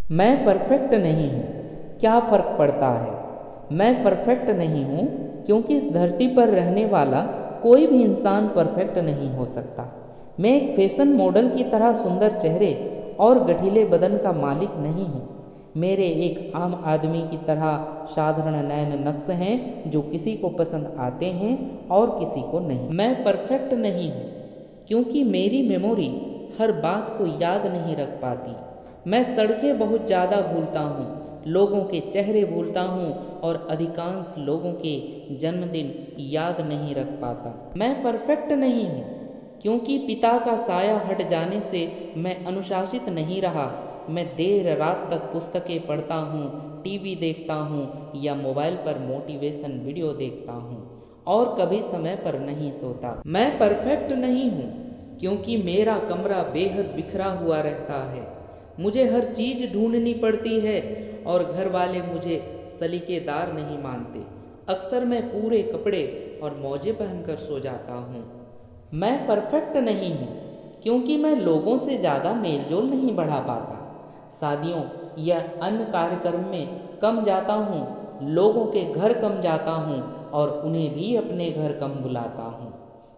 मैं परफेक्ट नहीं हूँ, क्या फ़र्क पड़ता है। मैं परफेक्ट नहीं हूँ क्योंकि इस धरती पर रहने वाला कोई भी इंसान परफेक्ट नहीं हो सकता। मैं एक फैशन मॉडल की तरह सुंदर चेहरे और गठीले बदन का मालिक नहीं हूँ। मेरे एक आम आदमी की तरह साधारण नैन नक्श हैं जो किसी को पसंद आते हैं और किसी को नहीं। मैं परफेक्ट नहीं हूँ क्योंकि मेरी मेमोरी हर बात को याद नहीं रख पाती। मैं सड़कें बहुत ज़्यादा भूलता हूँ, लोगों के चेहरे भूलता हूँ और अधिकांश लोगों के जन्मदिन याद नहीं रख पाता। मैं परफेक्ट नहीं हूँ क्योंकि पिता का साया हट जाने से मैं अनुशासित नहीं रहा। मैं देर रात तक पुस्तकें पढ़ता हूँ, टीवी देखता हूँ या मोबाइल पर मोटिवेशन वीडियो देखता हूँ और कभी समय पर नहीं सोता। मैं परफेक्ट नहीं हूँ क्योंकि मेरा कमरा बेहद बिखरा हुआ रहता है। मुझे हर चीज़ ढूंढनी पड़ती है और घर वाले मुझे सलीकेदार नहीं मानते। अक्सर मैं पूरे कपड़े और मोजे पहनकर सो जाता हूँ। मैं परफेक्ट नहीं हूँ क्योंकि मैं लोगों से ज़्यादा मेलजोल नहीं बढ़ा पाता। शादियों या अन्य कार्यक्रम में कम जाता हूँ, लोगों के घर कम जाता हूँ और उन्हें भी अपने घर कम बुलाता हूँ।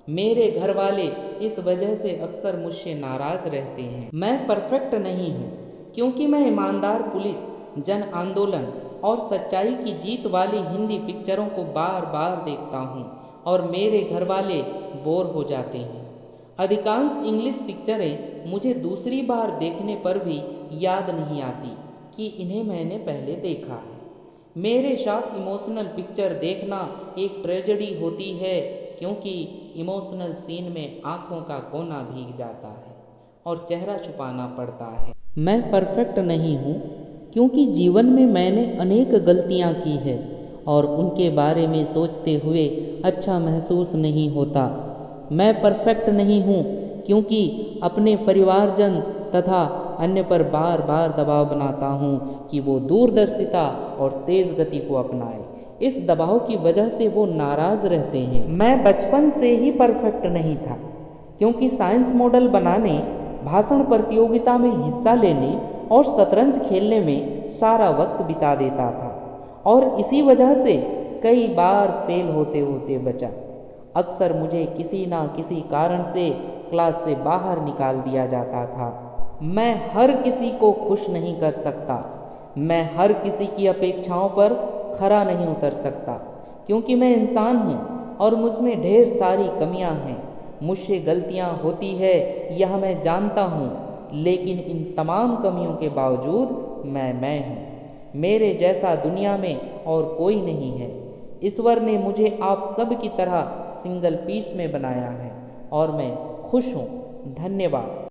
मेरे घर वाले इस वजह से अक्सर मुझसे नाराज रहते हैं। मैं परफेक्ट नहीं हूँ क्योंकि मैं ईमानदार पुलिस, जन आंदोलन और सच्चाई की जीत वाली हिंदी पिक्चरों को बार बार देखता हूँ और मेरे घर वाले बोर हो जाते हैं। अधिकांश इंग्लिश पिक्चरें मुझे दूसरी बार देखने पर भी याद नहीं आती कि इन्हें मैंने पहले देखा है। मेरे साथ इमोशनल पिक्चर देखना एक ट्रेजेडी होती है क्योंकि इमोशनल सीन में आँखों का कोना भीग जाता है और चेहरा छुपाना पड़ता है। मैं परफेक्ट नहीं हूँ क्योंकि जीवन में मैंने अनेक गलतियाँ की है और उनके बारे में सोचते हुए अच्छा महसूस नहीं होता। मैं परफेक्ट नहीं हूँ क्योंकि अपने परिवारजन तथा अन्य पर बार बार दबाव बनाता हूँ कि वो दूरदर्शिता और तेज़ गति को अपनाए। इस दबाव की वजह से वो नाराज़ रहते हैं। मैं बचपन से ही परफेक्ट नहीं था क्योंकि साइंस मॉडल बनाने, भाषण प्रतियोगिता में हिस्सा लेने और शतरंज खेलने में सारा वक्त बिता देता था और इसी वजह से कई बार फेल होते होते बचा। अक्सर मुझे किसी ना किसी कारण से क्लास से बाहर निकाल दिया जाता था। मैं हर किसी को खुश नहीं कर सकता। मैं हर किसी की अपेक्षाओं पर खरा नहीं उतर सकता क्योंकि मैं इंसान हूँ और मुझमें ढेर सारी कमियाँ हैं। मुझसे गलतियाँ होती है यह मैं जानता हूँ, लेकिन इन तमाम कमियों के बावजूद मैं हूँ। मेरे जैसा दुनिया में और कोई नहीं है। ईश्वर ने मुझे आप सब की तरह सिंगल पीस में बनाया है और मैं खुश हूँ। धन्यवाद।